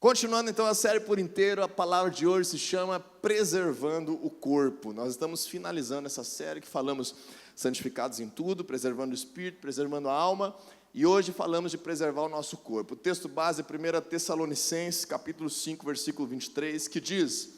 Continuando então a série por inteiro, a palavra de hoje se chama Preservando o Corpo. Nós estamos finalizando essa série que falamos santificados em tudo, preservando o espírito, preservando a alma, e hoje falamos de preservar o nosso corpo. O texto base é 1 Tessalonicenses, capítulo 5, versículo 23, que diz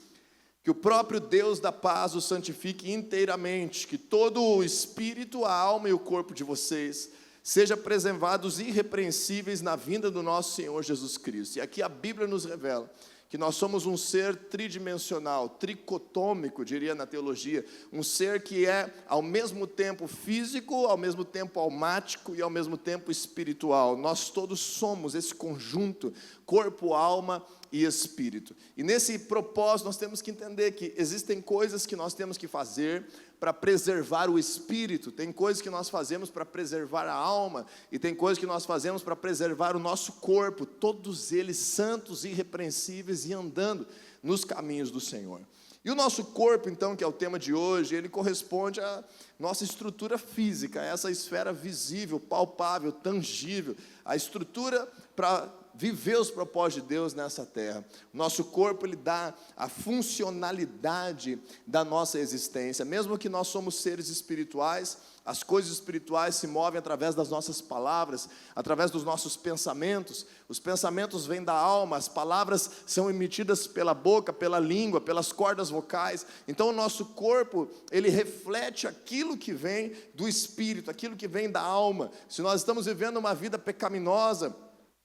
que o próprio Deus da paz o santifique inteiramente, que todo o espírito, a alma e o corpo de vocês sejam preservados irrepreensíveis na vinda do nosso Senhor Jesus Cristo. E aqui a Bíblia nos revela que nós somos um ser tridimensional, tricotômico, diria na teologia, um ser que é ao mesmo tempo físico, ao mesmo tempo almático e ao mesmo tempo espiritual. Nós todos somos esse conjunto, corpo, alma e espírito. E nesse propósito nós temos que entender que existem coisas que nós temos que fazer para preservar o espírito, tem coisas que nós fazemos para preservar a alma, e tem coisas que nós fazemos para preservar o nosso corpo, todos eles santos, irrepreensíveis e andando nos caminhos do Senhor. E o nosso corpo, então, que é o tema de hoje, ele corresponde à nossa estrutura física, a essa esfera visível, palpável, tangível, a estrutura para viver os propósitos de Deus nessa terra. O nosso corpo, ele dá a funcionalidade da nossa existência. Mesmo que nós somos seres espirituais, as coisas espirituais se movem através das nossas palavras, através dos nossos pensamentos. Os pensamentos vêm da alma, as palavras são emitidas pela boca, pela língua, pelas cordas vocais. Então o nosso corpo, ele reflete aquilo que vem do espírito, aquilo que vem da alma. Se nós estamos vivendo uma vida pecaminosa,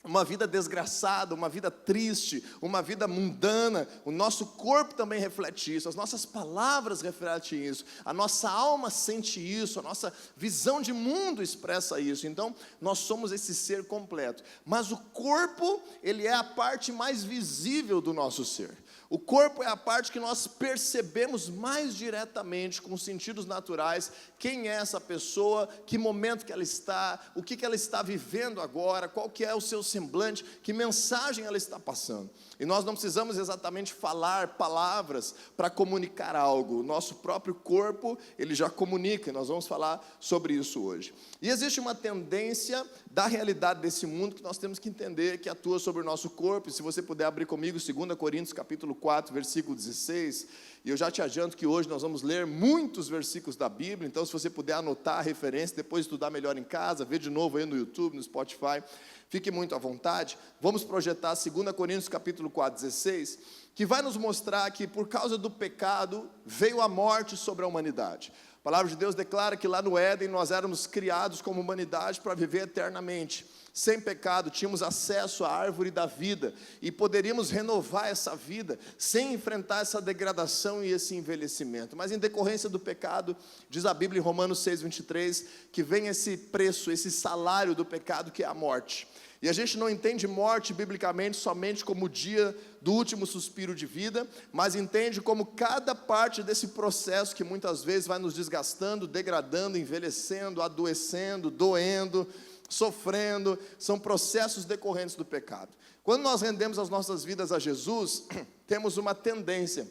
uma vida desgraçada, uma vida triste, uma vida mundana, o nosso corpo também reflete isso, as nossas palavras refletem isso, a nossa alma sente isso, a nossa visão de mundo expressa isso. Então, nós somos esse ser completo, mas o corpo, ele é a parte mais visível do nosso ser. O corpo é a parte que nós percebemos mais diretamente, com os sentidos naturais, quem é essa pessoa, que momento que ela está, o que ela está vivendo agora, qual que é o seu semblante, que mensagem ela está passando. E nós não precisamos exatamente falar palavras para comunicar algo. O nosso próprio corpo, ele já comunica, e nós vamos falar sobre isso hoje. E existe uma tendência da realidade desse mundo que nós temos que entender, que atua sobre o nosso corpo. E se você puder abrir comigo 2 Coríntios capítulo 4, versículo 16, e eu já te adianto que hoje nós vamos ler muitos versículos da Bíblia, então se você puder anotar a referência, depois estudar melhor em casa, ver de novo aí no YouTube, no Spotify, fique muito à vontade. Vamos projetar 2 Coríntios capítulo 4, 16, que vai nos mostrar que por causa do pecado veio a morte sobre a humanidade. A palavra de Deus declara que lá no Éden nós éramos criados como humanidade para viver eternamente. Sem pecado, tínhamos acesso à árvore da vida e poderíamos renovar essa vida sem enfrentar essa degradação e esse envelhecimento. Mas em decorrência do pecado, diz a Bíblia em Romanos 6, 23, que vem esse preço, esse salário do pecado, que é a morte. E a gente não entende morte biblicamente somente como o dia do último suspiro de vida, mas entende como cada parte desse processo que muitas vezes vai nos desgastando, degradando, envelhecendo, adoecendo, doendo, sofrendo, são processos decorrentes do pecado. Quando nós rendemos as nossas vidas a Jesus, temos uma tendência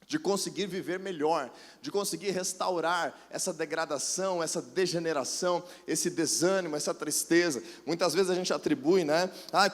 de conseguir viver melhor, de conseguir restaurar essa degradação, essa degeneração, esse desânimo, essa tristeza. Muitas vezes a gente atribui,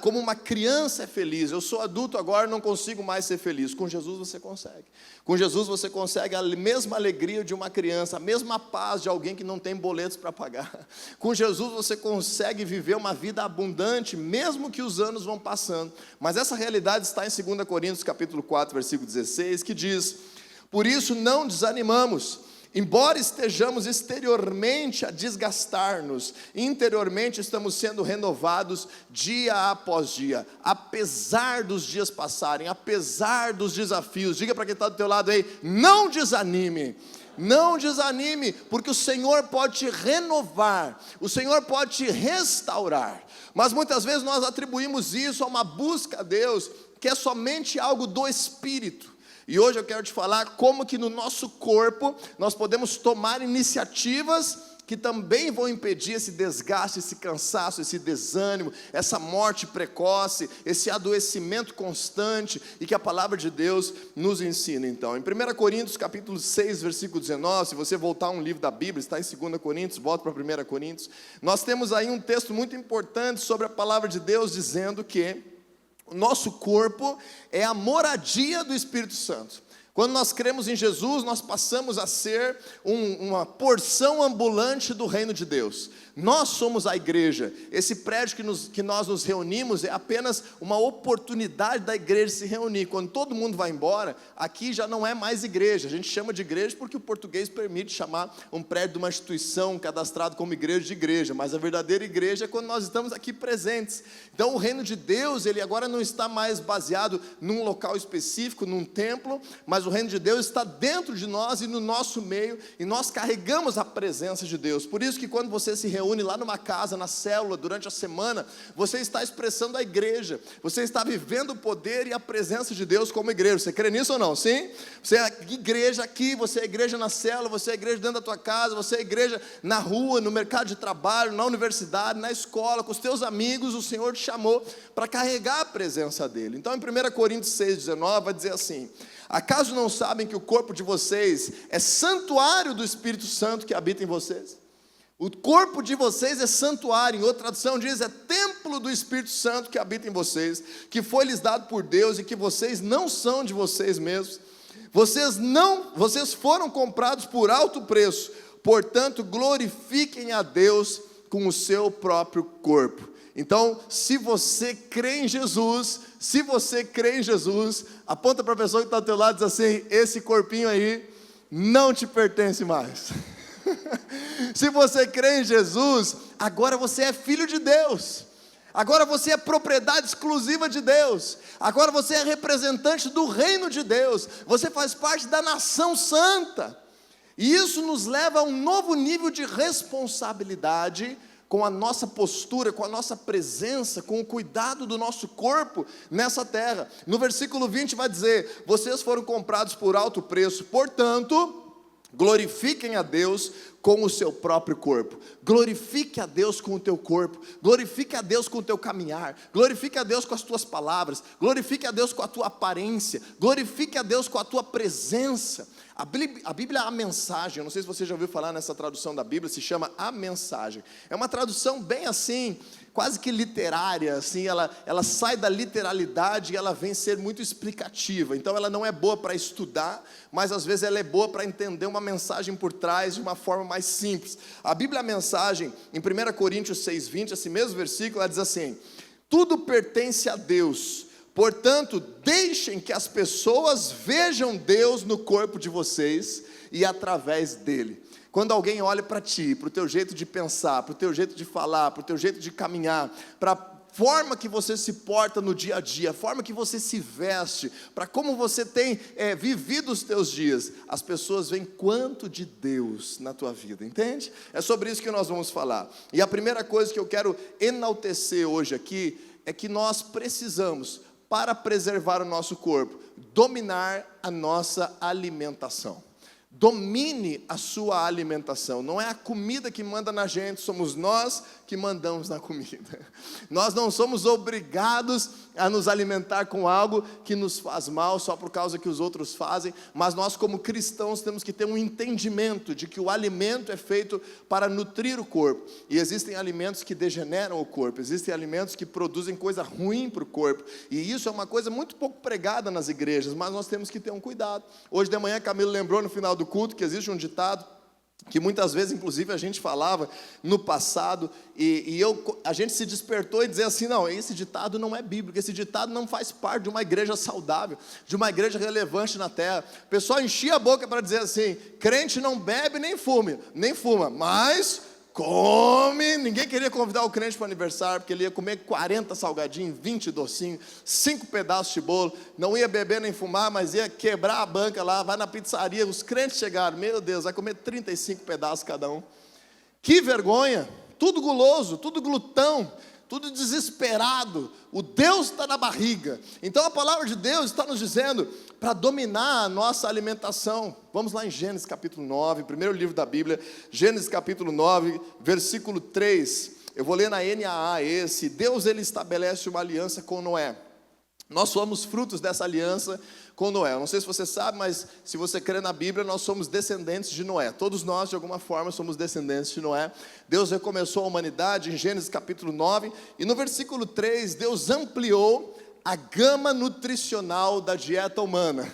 como uma criança é feliz, eu sou adulto agora, não consigo mais ser feliz. Com Jesus você consegue. Com Jesus você consegue a mesma alegria de uma criança, a mesma paz de alguém que não tem boletos para pagar. Com Jesus você consegue viver uma vida abundante, mesmo que os anos vão passando. Mas essa realidade está em 2 Coríntios capítulo 4, versículo 16, que diz: por isso não desanimamos, embora estejamos exteriormente a desgastar-nos, interiormente estamos sendo renovados dia após dia, apesar dos dias passarem, apesar dos desafios. Diga para quem está do teu lado aí, não desanime. Não desanime, porque o Senhor pode te renovar, o Senhor pode te restaurar. Mas muitas vezes nós atribuímos isso a uma busca a Deus, que é somente algo do Espírito. E hoje eu quero te falar como que no nosso corpo nós podemos tomar iniciativas que também vão impedir esse desgaste, esse cansaço, esse desânimo, essa morte precoce, esse adoecimento constante, e que a palavra de Deus nos ensina. Então, em 1 Coríntios capítulo 6, versículo 19, se você voltar a um livro da Bíblia, está em 2 Coríntios, volta para 1 Coríntios, nós temos aí um texto muito importante sobre a palavra de Deus, dizendo que O nosso corpo é a moradia do Espírito Santo. Quando nós cremos em Jesus, nós passamos a ser uma porção ambulante do reino de Deus. Nós somos a igreja. Esse prédio que nós nos reunimos é apenas uma oportunidade da igreja se reunir. Quando todo mundo vai embora, aqui já não é mais igreja. A gente chama de igreja porque o português permite chamar um prédio de uma instituição cadastrado como igreja de igreja. Mas a verdadeira igreja é quando nós estamos aqui presentes. Então o reino de Deus, ele agora não está mais baseado num local específico, num templo, mas o reino de Deus está dentro de nós e no nosso meio, e nós carregamos a presença de Deus. Por isso que quando você se reúne lá numa casa, na célula, durante a semana, você está expressando a igreja, você está vivendo o poder e a presença de Deus como igreja. Você crê nisso ou não? Sim? Você é igreja aqui, você é igreja na célula, você é igreja dentro da tua casa, você é igreja na rua, no mercado de trabalho, na universidade, na escola, com os teus amigos. O Senhor te chamou para carregar a presença dEle. Então em 1 Coríntios 6,19 vai dizer assim: acaso não sabem que o corpo de vocês é santuário do Espírito Santo que habita em vocês? O corpo de vocês é santuário, em outra tradução diz, é templo do Espírito Santo que habita em vocês, que foi lhes dado por Deus e que vocês não são de vocês mesmos. Vocês foram comprados por alto preço, portanto glorifiquem a Deus com o seu próprio corpo. Então, se você crê em Jesus, aponta para a pessoa que está ao teu lado e diz assim: esse corpinho aí não te pertence mais. Se você crê em Jesus, agora você é filho de Deus, agora você é propriedade exclusiva de Deus, agora você é representante do reino de Deus, você faz parte da nação santa, e isso nos leva a um novo nível de responsabilidade com a nossa postura, com a nossa presença, com o cuidado do nosso corpo nessa terra. No versículo 20 vai dizer: vocês foram comprados por alto preço, portanto glorifiquem a Deus com o seu próprio corpo. Glorifique a Deus com o teu corpo, glorifique a Deus com o teu caminhar, glorifique a Deus com as tuas palavras, glorifique a Deus com a tua aparência, glorifique a Deus com a tua presença. A Bíblia é a mensagem. Eu não sei se você já ouviu falar nessa tradução da Bíblia, se chama a mensagem. É uma tradução bem assim, quase que literária, assim, ela sai da literalidade e ela vem ser muito explicativa. Então ela não é boa para estudar, mas às vezes ela é boa para entender uma mensagem por trás de uma forma mais simples. A Bíblia, a mensagem, em 1 Coríntios 6,20, esse mesmo versículo, ela diz assim: tudo pertence a Deus, portanto deixem que as pessoas vejam Deus no corpo de vocês e através dele. Quando alguém olha para ti, para o teu jeito de pensar, para o teu jeito de falar, para o teu jeito de caminhar, para a forma que você se porta no dia a dia, a forma que você se veste, para como você tem vivido os teus dias, as pessoas veem quanto de Deus na tua vida, entende? É sobre isso que nós vamos falar. E a primeira coisa que eu quero enaltecer hoje aqui é que nós precisamos, para preservar o nosso corpo, dominar a nossa alimentação. Domine a sua alimentação. Não é a comida que manda na gente, somos nós que mandamos na comida. Nós não somos obrigados a nos alimentar com algo que nos faz mal só por causa que os outros fazem, mas nós como cristãos temos que ter um entendimento de que o alimento é feito para nutrir o corpo, e existem alimentos que degeneram o corpo, existem alimentos que produzem coisa ruim para o corpo, e isso é uma coisa muito pouco pregada nas igrejas, mas nós temos que ter um cuidado. Hoje de manhã Camilo lembrou no final do culto que existe um ditado que muitas vezes, inclusive, a gente falava no passado, a gente se despertou e dizia assim: não, esse ditado não é bíblico, esse ditado não faz parte de uma igreja saudável, de uma igreja relevante na terra. O pessoal enchia a boca para dizer assim: crente não bebe nem fuma, mas come. Ninguém queria convidar o crente para o aniversário, porque ele ia comer 40 salgadinhos, 20 docinhos, 5 pedaços de bolo, não ia beber nem fumar, mas ia quebrar a banca lá, vai na pizzaria. Os crentes chegaram, meu Deus, vai comer 35 pedaços cada um. Que vergonha, tudo guloso, tudo glutão, tudo desesperado. O Deus está na barriga. Então a palavra de Deus está nos dizendo para dominar a nossa alimentação. Vamos lá em Gênesis capítulo 9, primeiro livro da Bíblia, Gênesis capítulo 9, versículo 3. Eu vou ler na NAA esse. Deus, ele estabelece uma aliança com Noé. Nós somos frutos dessa aliança com Noé. Eu não sei se você sabe, mas se você crê na Bíblia, nós somos descendentes de Noé. Todos nós, de alguma forma, somos descendentes de Noé. Deus recomeçou a humanidade em Gênesis capítulo 9, e no versículo 3, Deus ampliou a gama nutricional da dieta humana.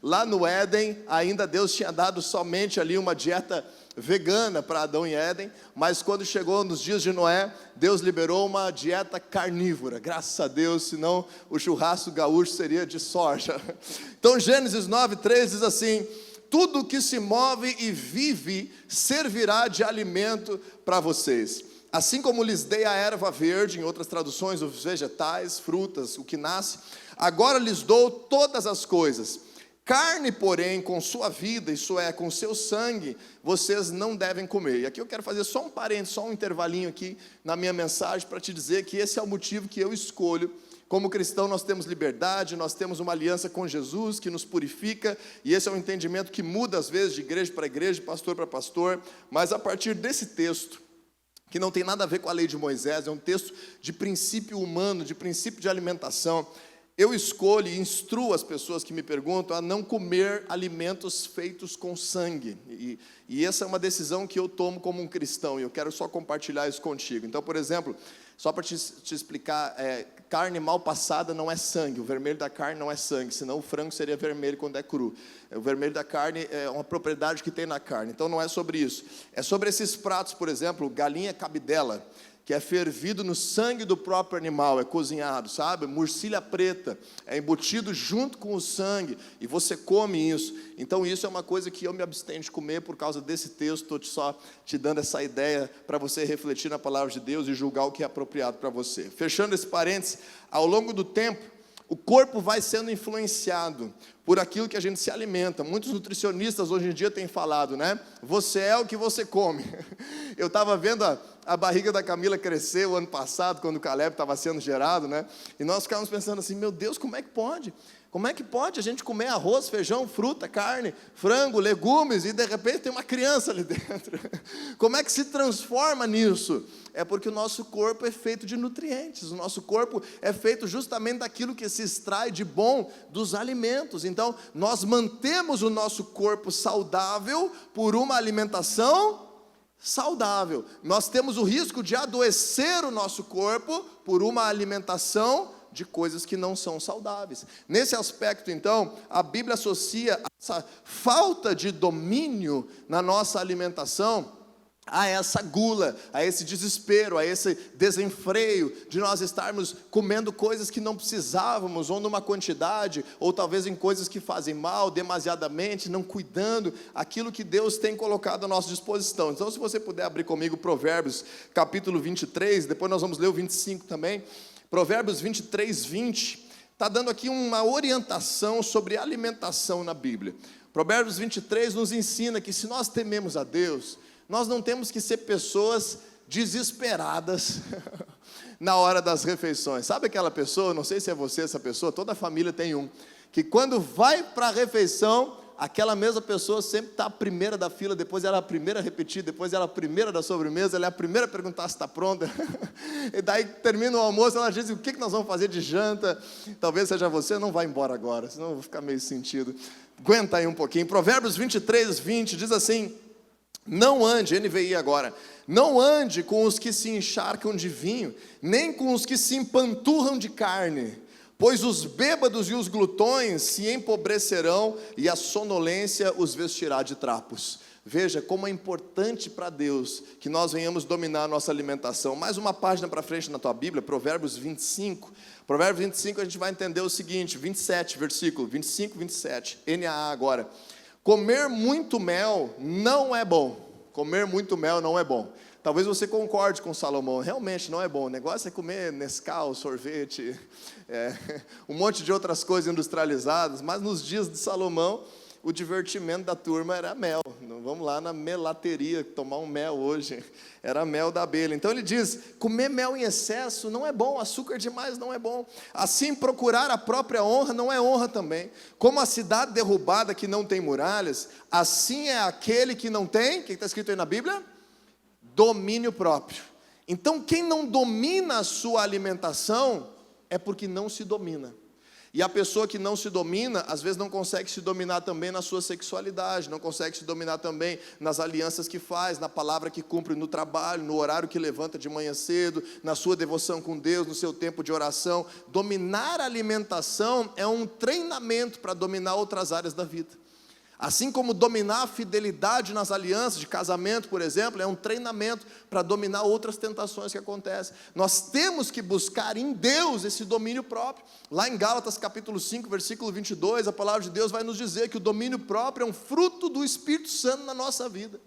Lá no Éden, ainda Deus tinha dado somente ali uma dieta vegana para Adão e Éden, mas quando chegou nos dias de Noé, Deus liberou uma dieta carnívora, graças a Deus, senão o churrasco gaúcho seria de soja. Então Gênesis 9:3 diz assim: tudo que se move e vive servirá de alimento para vocês. Assim como lhes dei a erva verde, em outras traduções, os vegetais, frutas, o que nasce, agora lhes dou todas as coisas. Carne, porém, com sua vida, isso é, com seu sangue, vocês não devem comer. E aqui eu quero fazer só um parênteses, só um intervalinho aqui na minha mensagem, para te dizer que esse é o motivo que eu escolho. Como cristão, nós temos liberdade, nós temos uma aliança com Jesus que nos purifica, e esse é um entendimento que muda às vezes de igreja para igreja, de pastor para pastor, mas a partir desse texto, que não tem nada a ver com a lei de Moisés, é um texto de princípio humano, de princípio de alimentação. Eu escolho e instruo as pessoas que me perguntam a não comer alimentos feitos com sangue. E essa é uma decisão que eu tomo como um cristão, e eu quero só compartilhar isso contigo. Então, por exemplo, só para te explicar, carne mal passada não é sangue, o vermelho da carne não é sangue, senão o frango seria vermelho quando é cru. O vermelho da carne é uma propriedade que tem na carne, então não é sobre isso. É sobre esses pratos, por exemplo, galinha cabidela, que é fervido no sangue do próprio animal, é cozinhado, sabe? Murcilha preta, é embutido junto com o sangue, e você come isso. Então isso é uma coisa que eu me abstenho de comer por causa desse texto. Estou só te dando essa ideia para você refletir na palavra de Deus e julgar o que é apropriado para você. Fechando esse parênteses, ao longo do tempo, o corpo vai sendo influenciado por aquilo que a gente se alimenta. Muitos nutricionistas hoje em dia têm falado, né? Você é o que você come. Eu estava vendo a barriga da Camila crescer o ano passado, quando o Caleb estava sendo gerado, né? E nós ficávamos pensando assim, meu Deus, como é que pode? Como é que pode a gente comer arroz, feijão, fruta, carne, frango, legumes, e de repente tem uma criança ali dentro? Como é que se transforma nisso? É porque o nosso corpo é feito de nutrientes, o nosso corpo é feito justamente daquilo que se extrai de bom dos alimentos. Então, nós mantemos o nosso corpo saudável por uma alimentação saudável. Nós temos o risco de adoecer o nosso corpo por uma alimentação de coisas que não são saudáveis. Nesse aspecto, então, a Bíblia associa essa falta de domínio na nossa alimentação a essa gula, a esse desespero, a esse desenfreio de nós estarmos comendo coisas que não precisávamos, ou numa quantidade, ou talvez em coisas que fazem mal, demasiadamente, não cuidando aquilo que Deus tem colocado à nossa disposição. Então, se você puder abrir comigo Provérbios, capítulo 23, depois nós vamos ler o 25 também. Provérbios 23, 20, está dando aqui uma orientação sobre alimentação na Bíblia. Provérbios 23 nos ensina que se nós tememos a Deus, nós não temos que ser pessoas desesperadas na hora das refeições. Sabe aquela pessoa, não sei se é você essa pessoa, toda a família tem um, que quando vai para a refeição, aquela mesma pessoa sempre está a primeira da fila, depois ela é a primeira a repetir, depois ela é a primeira da sobremesa, ela é a primeira a perguntar se está pronta, e daí termina o almoço, ela diz, o que nós vamos fazer de janta? Talvez seja você, não vai embora agora, senão eu vou ficar meio sentido. Aguenta aí um pouquinho. Provérbios 23, 20, diz assim, não ande, NVI agora, não ande com os que se encharcam de vinho, nem com os que se empanturram de carne, pois os bêbados e os glutões se empobrecerão e a sonolência os vestirá de trapos. Veja como é importante para Deus que nós venhamos dominar a nossa alimentação. Mais uma página para frente na tua Bíblia, Provérbios 25. Provérbios 25 a gente vai entender o seguinte, 27, versículo 25, 27, NAA agora. Comer muito mel não é bom. Comer muito mel não é bom. Talvez você concorde com Salomão, realmente não é bom. O negócio é comer Nescau, sorvete, um monte de outras coisas industrializadas. Mas nos dias de Salomão, o divertimento da turma era mel. Vamos lá na melateria, tomar um mel hoje. Era mel da abelha. Então ele diz, comer mel em excesso não é bom, açúcar demais não é bom. Assim procurar a própria honra não é honra também. Como a cidade derrubada que não tem muralhas, assim é aquele que não tem, o que está escrito aí na Bíblia? Domínio próprio. Então quem não domina a sua alimentação, é porque não se domina. E a pessoa que não se domina, às vezes não consegue se dominar também na sua sexualidade, não consegue se dominar também nas alianças que faz, na palavra que cumpre no trabalho, no horário que levanta de manhã cedo, na sua devoção com Deus, no seu tempo de oração. Dominar a alimentação é um treinamento para dominar outras áreas da vida. Assim como dominar a fidelidade nas alianças de casamento, por exemplo, é um treinamento para dominar outras tentações que acontecem. Nós temos que buscar em Deus esse domínio próprio. Lá em Gálatas capítulo 5, versículo 22, a palavra de Deus vai nos dizer que o domínio próprio é um fruto do Espírito Santo na nossa vida.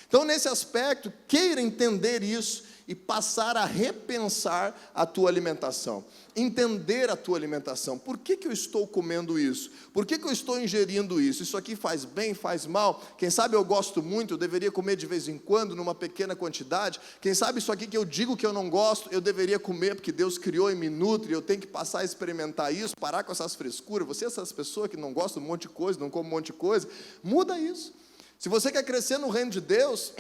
Então, nesse aspecto, queira entender isso e passar a repensar a tua alimentação, entender a tua alimentação. Por que eu estou comendo isso? Por que eu estou ingerindo isso? Isso aqui faz bem, faz mal? Quem sabe eu gosto muito, eu deveria comer de vez em quando, numa pequena quantidade. Quem sabe isso aqui que eu digo que eu não gosto, eu deveria comer, porque Deus criou e me nutre, eu tenho que passar a experimentar isso, parar com essas frescuras. Você é essas pessoas que não gostam de um monte de coisa, não comem um monte de coisa, muda isso. Se você quer crescer no reino de Deus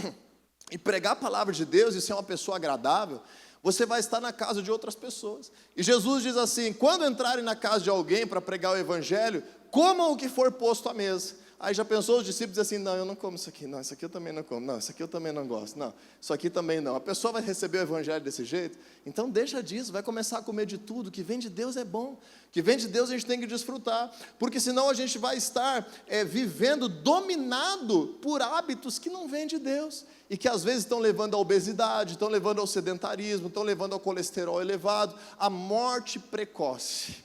e pregar a palavra de Deus e ser uma pessoa agradável, você vai estar na casa de outras pessoas. E Jesus diz assim: quando entrarem na casa de alguém para pregar o evangelho, comam o que for posto à mesa. Aí já pensou os discípulos assim: não, eu não como isso aqui, não, isso aqui eu também não como, não, isso aqui eu também não gosto, não, isso aqui também não. A pessoa vai receber o evangelho desse jeito? Então deixa disso, vai começar a comer de tudo. O que vem de Deus é bom, o que vem de Deus a gente tem que desfrutar, porque senão a gente vai estar vivendo dominado por hábitos que não vêm de Deus, e que às vezes estão levando à obesidade, estão levando ao sedentarismo, estão levando ao colesterol elevado, à morte precoce.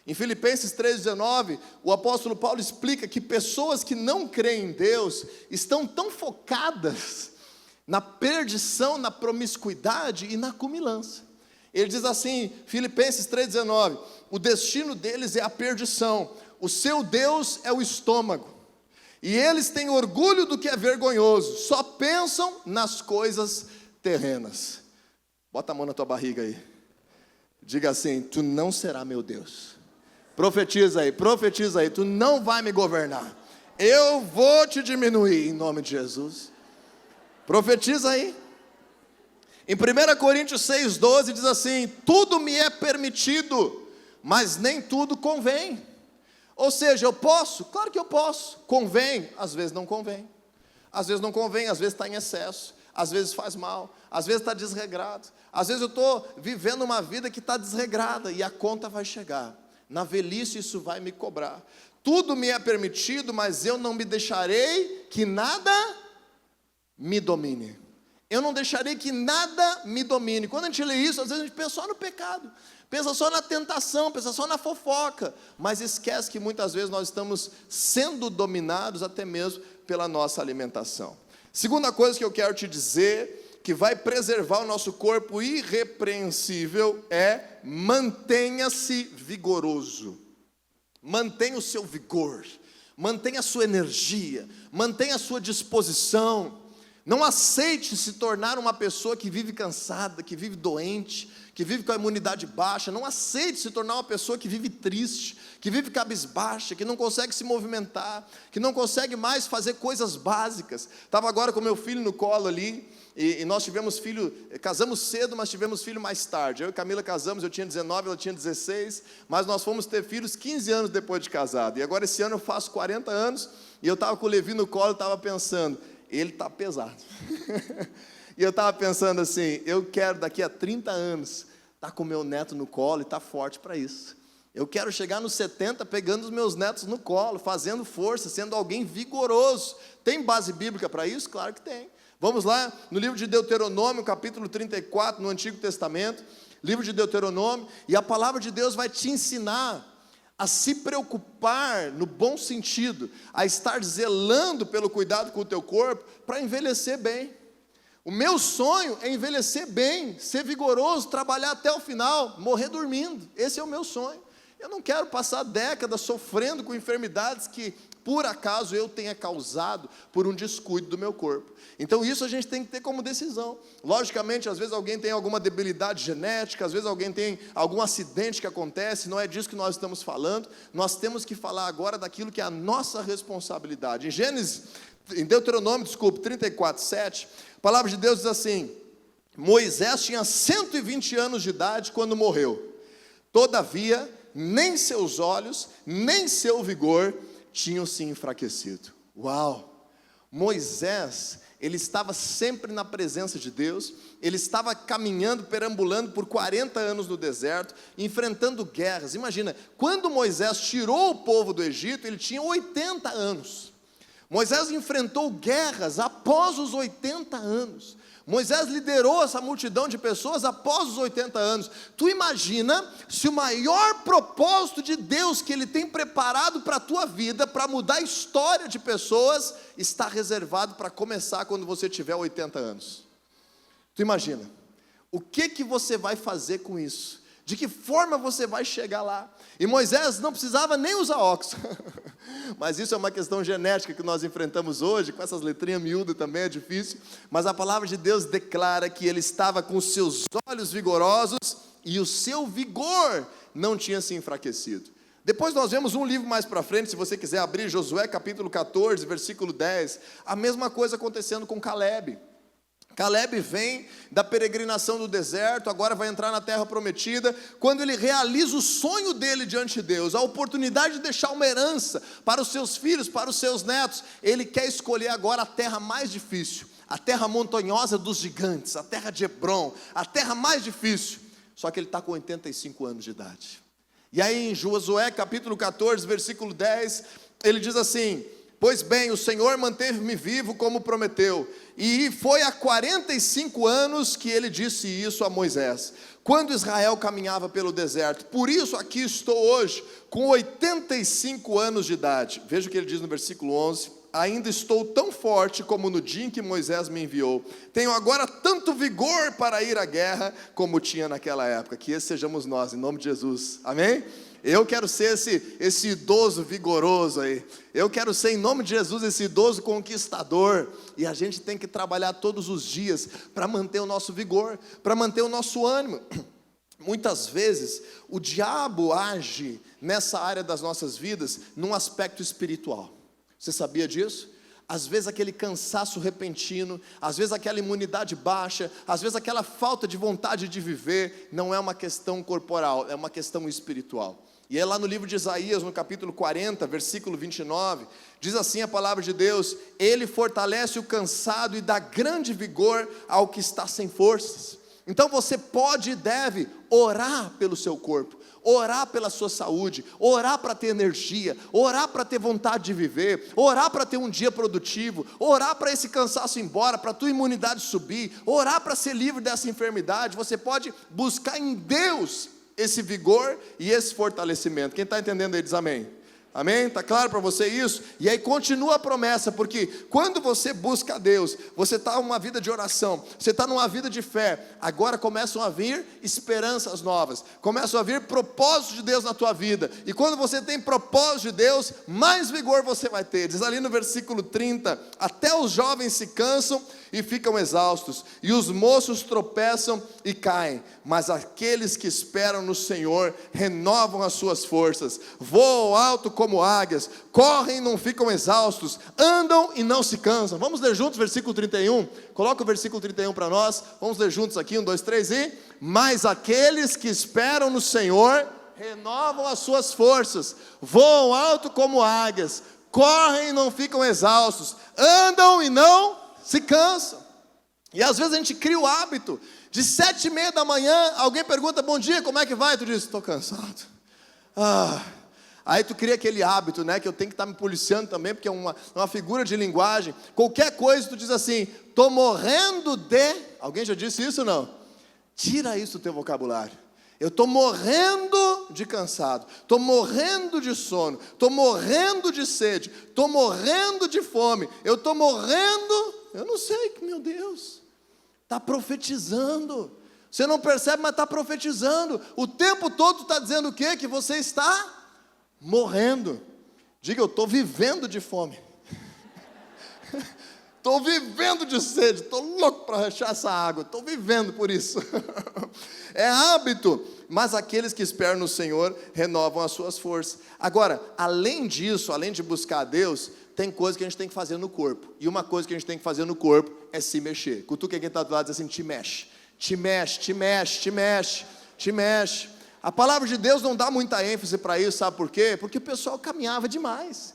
Em Filipenses 3,19, o apóstolo Paulo explica que pessoas que não creem em Deus estão tão focadas na perdição, na promiscuidade e na cumilança. Ele diz assim, Filipenses 3,19, o destino deles é a perdição, o seu Deus é o estômago, e eles têm orgulho do que é vergonhoso, só pensam nas coisas terrenas. Bota a mão na tua barriga aí, diga assim: tu não será meu Deus. Profetiza aí, tu não vai me governar, eu vou te diminuir em nome de Jesus. Profetiza aí. Em 1 Coríntios 6,12 diz assim: tudo me é permitido, mas nem tudo convém. Ou seja, eu posso? Claro que eu posso. Convém? Às vezes não convém. Às vezes não convém, às vezes está em excesso, às vezes faz mal, às vezes está desregrado. Às vezes eu estou vivendo uma vida que está desregrada e a conta vai chegar. Na velhice isso vai me cobrar. Tudo me é permitido, mas eu não me deixarei que nada me domine. Eu não deixarei que nada me domine. Quando a gente lê isso, às vezes a gente pensa só no pecado, pensa só na tentação, pensa só na fofoca, mas esquece que muitas vezes nós estamos sendo dominados até mesmo pela nossa alimentação. Segunda coisa que eu quero te dizer, que vai preservar o nosso corpo irrepreensível, é: mantenha-se vigoroso. Mantenha o seu vigor, mantenha a sua energia, mantenha a sua disposição. Não aceite se tornar uma pessoa que vive cansada, que vive doente, que vive com a imunidade baixa. Não aceite se tornar uma pessoa que vive triste, que vive cabisbaixa, que não consegue se movimentar, que não consegue mais fazer coisas básicas. Estava agora com meu filho no colo ali, e nós tivemos filho, casamos cedo, mas tivemos filho mais tarde. Eu e Camila casamos, eu tinha 19, ela tinha 16, mas nós fomos ter filhos 15 anos depois de casado. E agora esse ano eu faço 40 anos, e eu estava com o Levi no colo e estava pensando: ele está pesado. E eu estava pensando assim: eu quero daqui a 30 anos estar com meu neto no colo e estar forte para isso. Eu quero chegar nos 70 pegando os meus netos no colo, fazendo força, sendo alguém vigoroso. Tem base bíblica para isso? Claro que tem. Vamos lá, no livro de Deuteronômio, capítulo 34, no Antigo Testamento, livro de Deuteronômio, e a palavra de Deus vai te ensinar a se preocupar no bom sentido, a estar zelando pelo cuidado com o teu corpo, para envelhecer bem. O meu sonho é envelhecer bem, ser vigoroso, trabalhar até o final, morrer dormindo. Esse é o meu sonho. Eu não quero passar décadas sofrendo com enfermidades que, por acaso, eu tenha causado por um descuido do meu corpo. Então isso a gente tem que ter como decisão. Logicamente, às vezes alguém tem alguma debilidade genética, às vezes alguém tem algum acidente que acontece, não é disso que nós estamos falando. Nós temos que falar agora daquilo que é a nossa responsabilidade. Em Deuteronômio, 34:7, a palavra de Deus diz assim: Moisés tinha 120 anos de idade quando morreu. Todavia, nem seus olhos, nem seu vigor tinham se enfraquecido. Uau! Moisés, ele estava sempre na presença de Deus, ele estava caminhando, perambulando por 40 anos no deserto, enfrentando guerras. Imagina, quando Moisés tirou o povo do Egito, ele tinha 80 anos. Moisés enfrentou guerras após os 80 anos. Moisés liderou essa multidão de pessoas após os 80 anos. Tu imagina se o maior propósito de Deus que Ele tem preparado para a tua vida, para mudar a história de pessoas, está reservado para começar quando você tiver 80 anos. Tu imagina, o que você vai fazer com isso? De que forma você vai chegar lá? E Moisés não precisava nem usar óculos. Mas isso é uma questão genética que nós enfrentamos hoje, com essas letrinhas miúdas também é difícil. Mas a palavra de Deus declara que ele estava com os seus olhos vigorosos e o seu vigor não tinha se enfraquecido. Depois nós vemos um livro mais para frente, se você quiser abrir, Josué capítulo 14, versículo 10. A mesma coisa acontecendo com Caleb. Caleb vem da peregrinação do deserto, agora vai entrar na terra prometida, quando ele realiza o sonho dele diante de Deus, a oportunidade de deixar uma herança para os seus filhos, para os seus netos, ele quer escolher agora a terra mais difícil, a terra montanhosa dos gigantes, a terra de Hebrom, a terra mais difícil, só que ele está com 85 anos de idade. E aí em Josué capítulo 14, versículo 10, ele diz assim: pois bem, o Senhor manteve-me vivo como prometeu, e foi há 45 anos que ele disse isso a Moisés, quando Israel caminhava pelo deserto. Por isso aqui estou hoje, com 85 anos de idade. Veja o que ele diz no versículo 11: ainda estou tão forte como no dia em que Moisés me enviou. Tenho agora tanto vigor para ir à guerra como tinha naquela época. Que esse sejamos nós, em nome de Jesus, amém? Eu quero ser esse idoso vigoroso aí. Eu quero ser, em nome de Jesus, esse idoso conquistador. E a gente tem que trabalhar todos os dias para manter o nosso vigor, para manter o nosso ânimo. Muitas vezes o diabo age nessa área das nossas vidas num aspecto espiritual. Você sabia disso? Às vezes aquele cansaço repentino, às vezes aquela imunidade baixa, às vezes aquela falta de vontade de viver, não é uma questão corporal, é uma questão espiritual. E é lá no livro de Isaías, no capítulo 40, versículo 29, diz assim a palavra de Deus: ele fortalece o cansado e dá grande vigor ao que está sem forças. Então você pode e deve orar pelo seu corpo, orar pela sua saúde, orar para ter energia, orar para ter vontade de viver, orar para ter um dia produtivo, orar para esse cansaço ir embora, para a tua imunidade subir, orar para ser livre dessa enfermidade. Você pode buscar em Deus esse vigor e esse fortalecimento. Quem está entendendo aí diz amém. Amém? Está claro para você isso? E aí continua a promessa, porque quando você busca a Deus, você está numa vida de oração, você está numa vida de fé, agora começam a vir esperanças novas, começam a vir propósitos de Deus na tua vida, e quando você tem propósito de Deus, mais vigor você vai ter. Diz ali no versículo 30, até os jovens se cansam e ficam exaustos, e os moços tropeçam e caem, mas aqueles que esperam no Senhor renovam as suas forças, voam alto como águias, correm e não ficam exaustos, andam e não se cansam. Vamos ler juntos versículo 31, coloca o versículo 31 para nós, vamos ler juntos aqui, 1, 2, 3 e... mas aqueles que esperam no Senhor renovam as suas forças, voam alto como águias, correm e não ficam exaustos, andam e não se cansam. E às vezes a gente cria o hábito de 7:30 da manhã, alguém pergunta: bom dia, como é que vai? Tu diz: estou cansado. Aí tu cria aquele hábito, né, que eu tenho que estar me policiando também, porque é uma figura de linguagem. Qualquer coisa tu diz assim: estou morrendo de... Alguém já disse isso ou não? Tira isso do teu vocabulário. Eu estou morrendo de cansado, estou morrendo de sono, estou morrendo de sede, estou morrendo de fome, eu estou morrendo, eu não sei, meu Deus, está profetizando, você não percebe, mas está profetizando, o tempo todo está dizendo o quê? Que você está morrendo. Diga: eu estou vivendo de fome, estou vivendo de sede, estou louco para achar essa água, estou vivendo por isso. É hábito, mas aqueles que esperam no Senhor renovam as suas forças. Agora, além disso, além de buscar a Deus, tem coisa que a gente tem que fazer no corpo. E uma coisa que a gente tem que fazer no corpo é se mexer. Cutuca quem está do lado e diz assim: te mexe, te mexe, te mexe, te mexe, te mexe. A palavra de Deus não dá muita ênfase para isso, sabe por quê? Porque o pessoal caminhava demais.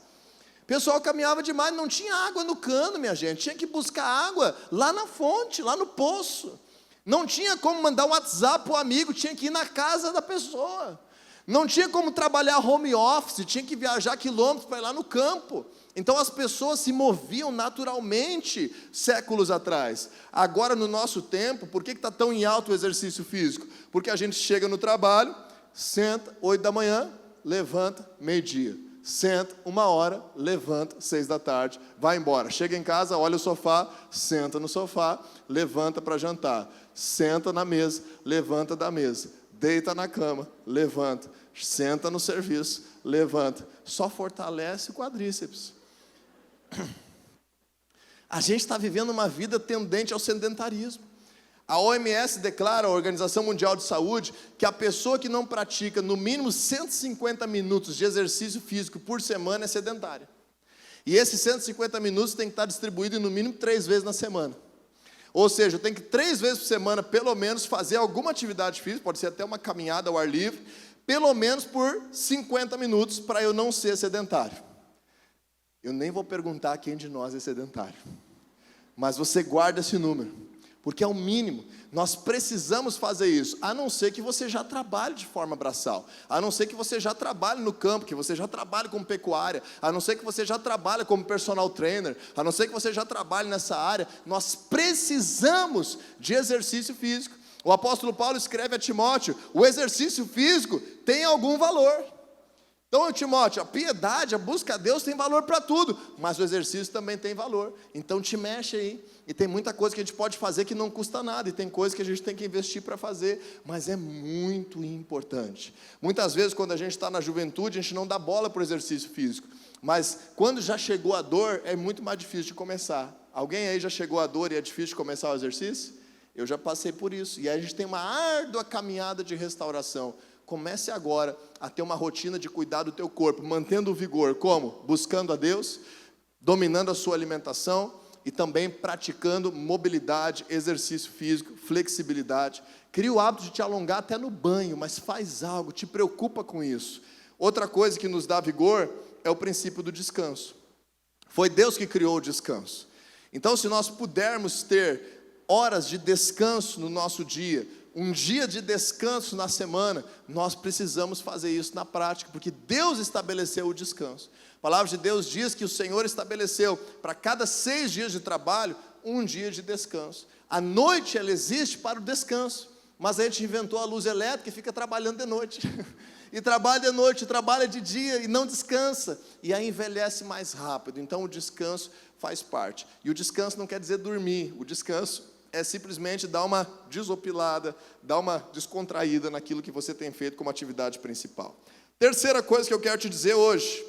O pessoal caminhava demais, não tinha água no cano, minha gente. Tinha que buscar água lá na fonte, lá no poço. Não tinha como mandar um WhatsApp para o amigo, tinha que ir na casa da pessoa. Não tinha como trabalhar home office, tinha que viajar quilômetros para ir lá no campo. Então as pessoas se moviam naturalmente séculos atrás. Agora no nosso tempo, por que está tão em alto o exercício físico? Porque a gente chega no trabalho, senta, 8 da manhã, levanta, meio-dia. Senta, 1 hora, levanta, 6 da tarde, vai embora. Chega em casa, olha o sofá, senta no sofá, levanta para jantar. Senta na mesa, levanta da mesa. Deita na cama, levanta. Senta no serviço, levanta. Só fortalece o quadríceps. A gente está vivendo uma vida tendente ao sedentarismo. A OMS declara, a Organização Mundial de Saúde, que a pessoa que não pratica no mínimo 150 minutos de exercício físico por semana é sedentária. E esses 150 minutos tem que estar distribuído no mínimo 3 vezes na semana. Ou seja, eu tenho que 3 vezes por semana, pelo menos, fazer alguma atividade física, pode ser até uma caminhada ao ar livre, pelo menos por 50 minutos, para eu não ser sedentário. Eu nem vou perguntar quem de nós é sedentário, mas você guarda esse número, porque é o mínimo. Nós precisamos fazer isso, a não ser que você já trabalhe de forma braçal, a não ser que você já trabalhe no campo, que você já trabalhe com pecuária, a não ser que você já trabalhe como personal trainer, a não ser que você já trabalhe nessa área. Nós precisamos de exercício físico. O apóstolo Paulo escreve a Timóteo: o exercício físico tem algum valor. Então, Timóteo, a piedade, a busca a Deus tem valor para tudo, mas o exercício também tem valor. Então te mexe aí. E tem muita coisa que a gente pode fazer que não custa nada, e tem coisa que a gente tem que investir para fazer, mas é muito importante. Muitas vezes, quando a gente está na juventude, a gente não dá bola para o exercício físico, mas quando já chegou a dor, é muito mais difícil de começar. Alguém aí já chegou a dor e é difícil de começar o exercício? Eu já passei por isso, e aí a gente tem uma árdua caminhada de restauração. Comece agora a ter uma rotina de cuidar do teu corpo, mantendo o vigor. Como? Buscando a Deus, dominando a sua alimentação e também praticando mobilidade, exercício físico, flexibilidade. Cria o hábito de te alongar até no banho, mas faz algo, te preocupa com isso. Outra coisa que nos dá vigor é o princípio do descanso. Foi Deus que criou o descanso. Então, se nós pudermos ter horas de descanso no nosso dia, um dia de descanso na semana, nós precisamos fazer isso na prática, porque Deus estabeleceu o descanso. A palavra de Deus diz que o Senhor estabeleceu para cada 6 dias de trabalho, um dia de descanso. A noite, ela existe para o descanso, mas a gente inventou a luz elétrica e fica trabalhando de noite. E trabalha de noite, trabalha de dia e não descansa, e aí envelhece mais rápido. Então o descanso faz parte. E o descanso não quer dizer dormir, o descanso é simplesmente dar uma desopilada, dar uma descontraída naquilo que você tem feito como atividade principal. Terceira coisa que eu quero te dizer hoje,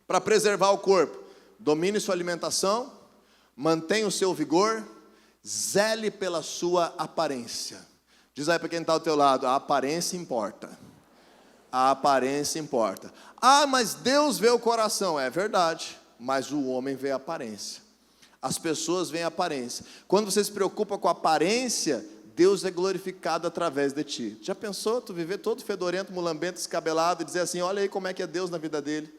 para preservar o corpo: domine sua alimentação, mantenha o seu vigor, zele pela sua aparência. Diz aí para quem está ao teu lado: a aparência importa. A aparência importa. Ah, mas Deus vê o coração. É verdade, mas o homem vê a aparência. As pessoas veem a aparência. Quando você se preocupa com a aparência, Deus é glorificado através de ti. Já pensou tu viver todo fedorento, mulambento, descabelado e dizer assim: olha aí como é que é Deus na vida dele?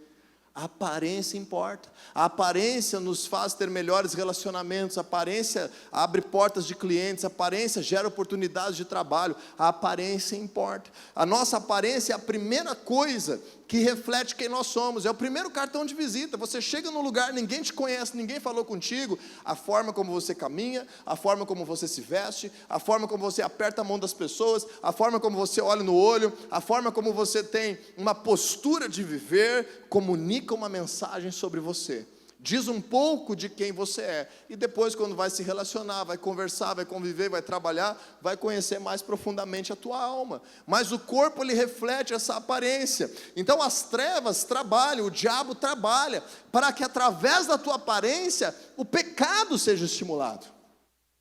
A aparência importa. A aparência nos faz ter melhores relacionamentos. A aparência abre portas de clientes. A aparência gera oportunidades de trabalho. A aparência importa. A nossa aparência é a primeira coisa que reflete quem nós somos. É o primeiro cartão de visita. Você chega num lugar, ninguém te conhece, ninguém falou contigo. A forma como você caminha, a forma como você se veste, a forma como você aperta a mão das pessoas, a forma como você olha no olho, a forma como você tem uma postura de viver, comunica uma mensagem sobre você. Diz um pouco de quem você é. E depois, quando vai se relacionar, vai conversar, vai conviver, vai trabalhar, vai conhecer mais profundamente a tua alma. Mas o corpo, ele reflete essa aparência. Então as trevas trabalham, o diabo trabalha, para que através da tua aparência, o pecado seja estimulado.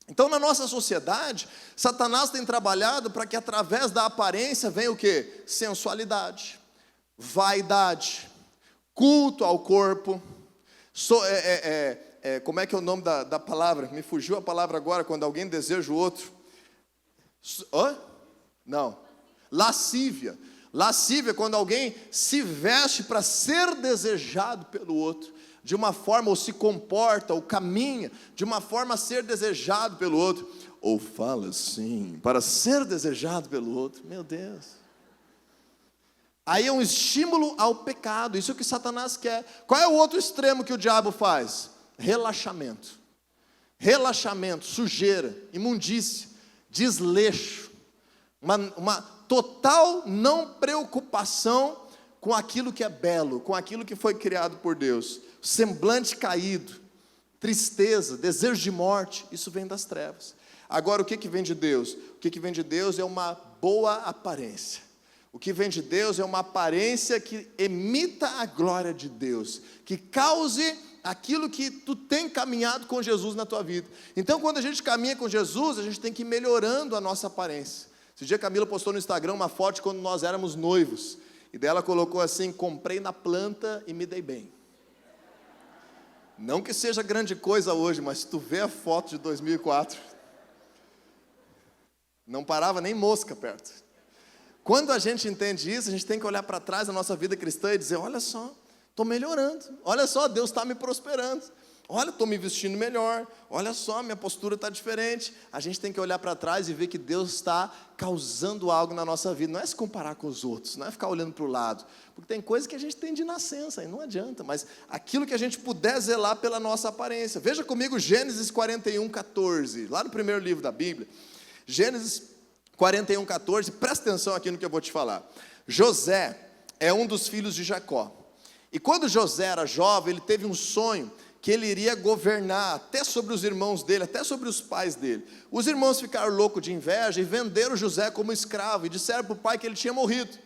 Então na nossa sociedade, Satanás tem trabalhado para que através da aparência venha o quê? Sensualidade, vaidade, culto ao corpo. Como é que é o nome da palavra? Me fugiu a palavra agora, quando alguém deseja o outro. Não. Lascívia. Lascívia é quando alguém se veste para ser desejado pelo outro, de uma forma, ou se comporta, ou caminha, de uma forma a ser desejado pelo outro, ou fala assim, para ser desejado pelo outro. Meu Deus. Aí é um estímulo ao pecado, isso é o que Satanás quer. Qual é o outro extremo que o diabo faz? Relaxamento. Relaxamento, sujeira, imundícia, desleixo, uma total não preocupação com aquilo que é belo, com aquilo que foi criado por Deus. Semblante caído, tristeza, desejo de morte, isso vem das trevas. Agora, o que vem de Deus? O que vem de Deus é uma boa aparência. O que vem de Deus é uma aparência que emita a glória de Deus, que cause aquilo que tu tem caminhado com Jesus na tua vida. Então, quando a gente caminha com Jesus, a gente tem que ir melhorando a nossa aparência. Esse dia a Camila postou no Instagram uma foto de quando nós éramos noivos, e dela colocou assim: comprei na planta e me dei bem. Não que seja grande coisa hoje, mas se tu vê a foto de 2004, não parava nem mosca perto. Quando a gente entende isso, a gente tem que olhar para trás da nossa vida cristã e dizer: olha só, estou melhorando, olha só, Deus está me prosperando, olha, estou me vestindo melhor, olha só, minha postura está diferente. A gente tem que olhar para trás e ver que Deus está causando algo na nossa vida. Não é se comparar com os outros, não é ficar olhando para o lado, porque tem coisa que a gente tem de nascença, e não adianta, mas aquilo que a gente puder zelar pela nossa aparência. Veja comigo Gênesis 41, 14, lá no primeiro livro da Bíblia, Gênesis 41, 14, presta atenção aqui no que eu vou te falar. José é um dos filhos de Jacó, e quando José era jovem, ele teve um sonho, que ele iria governar até sobre os irmãos dele, até sobre os pais dele. Os irmãos ficaram loucos de inveja e venderam José como escravo, e disseram para o pai que ele tinha morrido.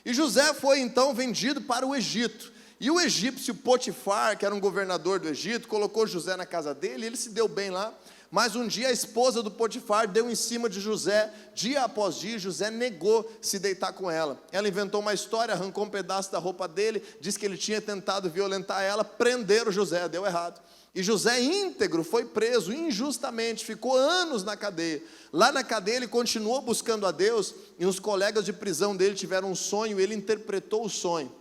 E José foi então vendido para o Egito, e o egípcio Potifar, que era um governador do Egito, colocou José na casa dele, e ele se deu bem lá. Mas um dia a esposa do Potifar deu em cima de José, dia após dia. José negou se deitar com ela. Ela inventou uma história, arrancou um pedaço da roupa dele, disse que ele tinha tentado violentar ela, prenderam José, deu errado. E José, íntegro, foi preso injustamente, ficou anos na cadeia. Lá na cadeia ele continuou buscando a Deus, e os colegas de prisão dele tiveram um sonho, ele interpretou o sonho.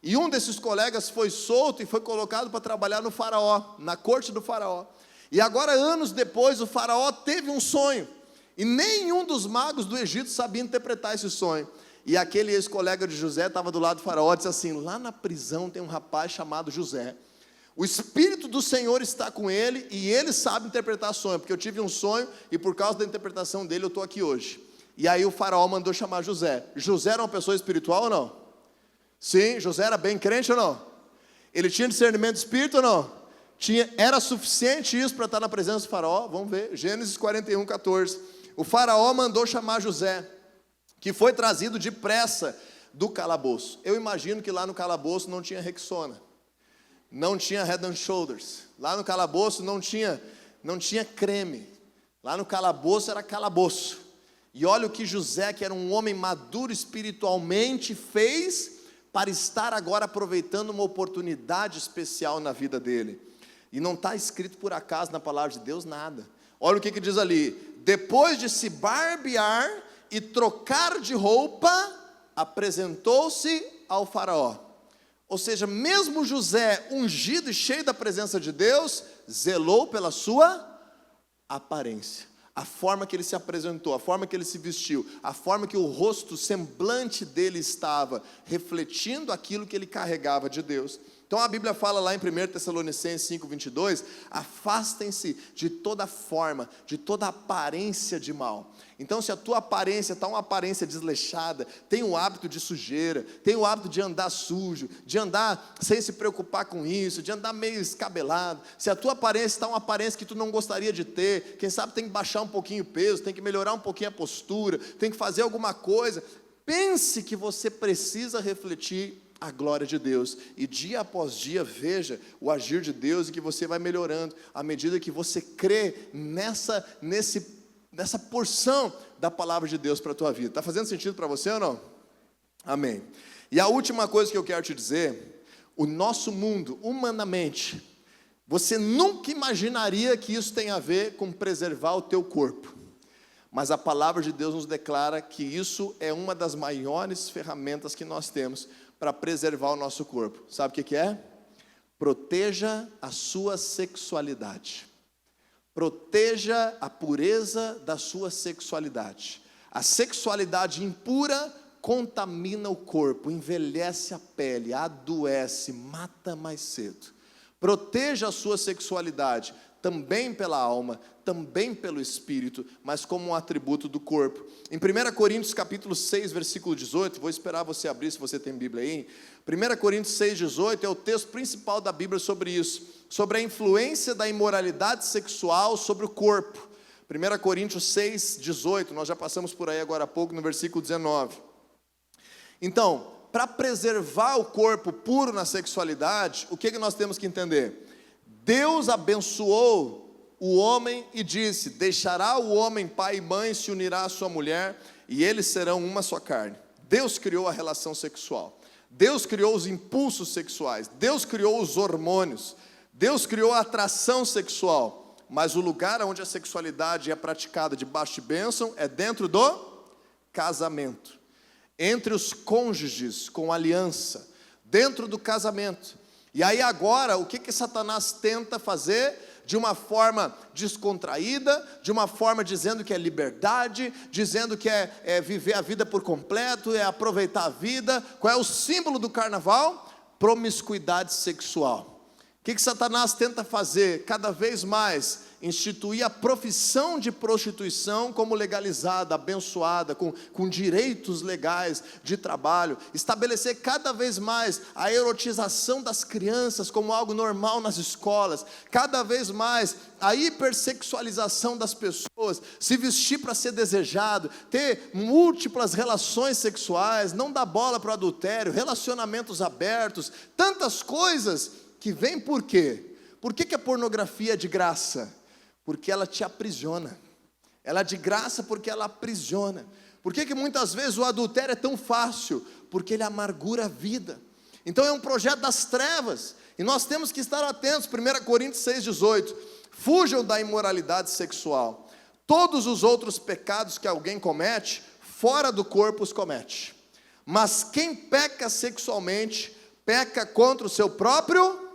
E um desses colegas foi solto e foi colocado para trabalhar no faraó, na corte do faraó. E agora, anos depois, o faraó teve um sonho, e nenhum dos magos do Egito sabia interpretar esse sonho. E aquele ex-colega de José estava do lado do faraó e disse assim: lá na prisão tem um rapaz chamado José, o Espírito do Senhor está com ele, e ele sabe interpretar sonho, porque eu tive um sonho, e por causa da interpretação dele eu estou aqui hoje. E aí o faraó mandou chamar José. José era uma pessoa espiritual ou não? Sim. José era bem crente ou não? Ele tinha discernimento de espírito ou não? Era suficiente isso para estar na presença do faraó? Vamos ver, Gênesis 41, 14. O faraó mandou chamar José, que foi trazido depressa do calabouço. Eu imagino que lá no calabouço não tinha Rexona, não tinha Head and Shoulders, lá no calabouço não tinha creme, lá no calabouço era calabouço. E olha o que José, que era um homem maduro espiritualmente, fez para estar agora aproveitando uma oportunidade especial na vida dele. E não está escrito por acaso na palavra de Deus nada. Olha o que diz ali: depois de se barbear e trocar de roupa, apresentou-se ao faraó. Ou seja, mesmo José, ungido e cheio da presença de Deus, zelou pela sua aparência, a forma que ele se apresentou, a forma que ele se vestiu, a forma que o rosto, o semblante dele estava, refletindo aquilo que ele carregava de Deus. Então a Bíblia fala lá em 1 Tessalonicenses 5:22, afastem-se de toda forma, de toda aparência de mal. Então se a tua aparência está uma aparência desleixada, tem o hábito de sujeira, tem o hábito de andar sujo, de andar sem se preocupar com isso, de andar meio escabelado, se a tua aparência está uma aparência que tu não gostaria de ter, quem sabe tem que baixar um pouquinho o peso, tem que melhorar um pouquinho a postura, tem que fazer alguma coisa, pense que você precisa refletir a glória de Deus, e dia após dia veja o agir de Deus, e que você vai melhorando, à medida que você crê nessa porção da palavra de Deus para a tua vida. Está fazendo sentido para você ou não? Amém. E a última coisa que eu quero te dizer, o nosso mundo, humanamente, você nunca imaginaria que isso tem a ver com preservar o teu corpo, Mas a palavra de Deus nos declara que isso é uma das maiores ferramentas que nós temos para preservar o nosso corpo. Sabe o que é? Proteja a sua sexualidade. Proteja a pureza da sua sexualidade. A sexualidade impura contamina o corpo, envelhece a pele, adoece, mata mais cedo. Proteja a sua sexualidade, também pela alma, também pelo espírito, mas como um atributo do corpo. Em 1 Coríntios capítulo 6, versículo 18, vou esperar você abrir se você tem Bíblia aí. 1 Coríntios 6, 18 é o texto principal da Bíblia sobre isso, sobre a influência da imoralidade sexual sobre o corpo. 1 Coríntios 6, 18, nós já passamos por aí agora há pouco, no versículo 19. Então, para preservar o corpo puro na sexualidade, o que nós temos que entender? Deus abençoou o homem e disse: deixará o homem pai e mãe, se unirá à sua mulher, e eles serão uma só carne. Deus criou a relação sexual, Deus criou os impulsos sexuais, Deus criou os hormônios, Deus criou a atração sexual, mas o lugar onde a sexualidade é praticada debaixo de bênção é dentro do casamento, entre os cônjuges, com aliança, dentro do casamento. E aí agora, o que Satanás tenta fazer? De uma forma descontraída, de uma forma dizendo que é liberdade, dizendo que é viver a vida por completo, é aproveitar a vida. Qual é o símbolo do carnaval? Promiscuidade sexual. O que Satanás tenta fazer? Cada vez mais instituir a profissão de prostituição como legalizada, abençoada, com direitos legais de trabalho, estabelecer cada vez mais a erotização das crianças como algo normal nas escolas, cada vez mais a hipersexualização das pessoas, se vestir para ser desejado, ter múltiplas relações sexuais, não dar bola para o adultério, relacionamentos abertos, tantas coisas que vêm por quê? Por que a pornografia é de graça? Porque ela te aprisiona. Ela é de graça porque ela aprisiona. Por que muitas vezes o adultério é tão fácil? Porque ele amargura a vida. Então é um projeto das trevas, e nós temos que estar atentos. 1 Coríntios 6, 18, fujam da imoralidade sexual. Todos os outros pecados que alguém comete, fora do corpo os comete. Mas quem peca sexualmente, peca contra o seu próprio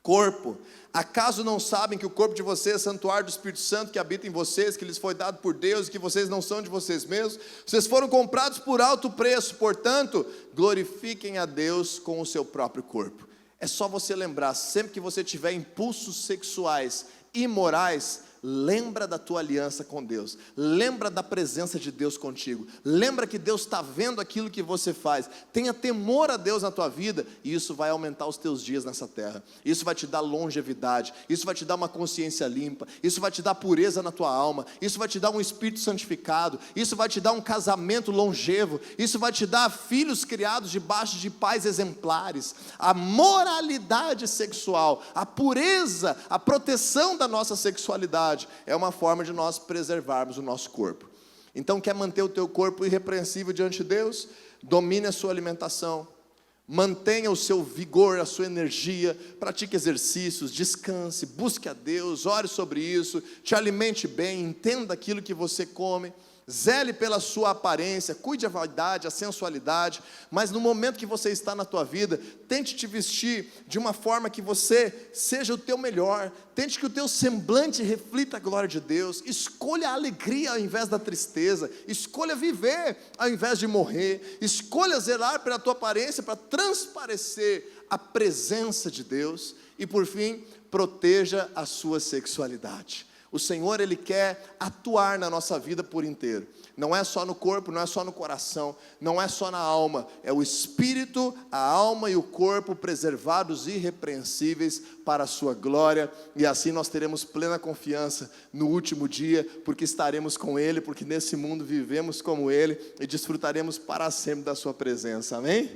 corpo. Acaso não sabem que o corpo de vocês é santuário do Espírito Santo que habita em vocês, que lhes foi dado por Deus, e que vocês não são de vocês mesmos? Vocês foram comprados por alto preço, portanto, glorifiquem a Deus com o seu próprio corpo. É só você lembrar, sempre que você tiver impulsos sexuais imorais, lembra da tua aliança com Deus, lembra da presença de Deus contigo, lembra que Deus está vendo aquilo que você faz, tenha temor a Deus na tua vida, e isso vai aumentar os teus dias nessa terra, isso vai te dar longevidade, isso vai te dar uma consciência limpa, isso vai te dar pureza na tua alma, isso vai te dar um espírito santificado, isso vai te dar um casamento longevo, isso vai te dar filhos criados debaixo de pais exemplares. A moralidade sexual, a pureza, a proteção da nossa sexualidade é uma forma de nós preservarmos o nosso corpo. Então, quer manter o teu corpo irrepreensível diante de Deus? Domine a sua alimentação, mantenha o seu vigor, a sua energia, pratique exercícios, descanse, busque a Deus, ore sobre isso, te alimente bem, entenda aquilo que você come, zele pela sua aparência, cuide a vaidade, a sensualidade, mas no momento que você está na tua vida, tente te vestir de uma forma que você seja o teu melhor, tente que o teu semblante reflita a glória de Deus, escolha a alegria ao invés da tristeza, escolha viver ao invés de morrer, escolha zelar pela tua aparência para transparecer a presença de Deus, e por fim, proteja a sua sexualidade. O Senhor, Ele quer atuar na nossa vida por inteiro. Não é só no corpo, não é só no coração, não é só na alma. É o espírito, a alma e o corpo preservados irrepreensíveis para a sua glória. E assim nós teremos plena confiança no último dia, porque estaremos com Ele, porque nesse mundo vivemos como Ele e desfrutaremos para sempre da sua presença. Amém?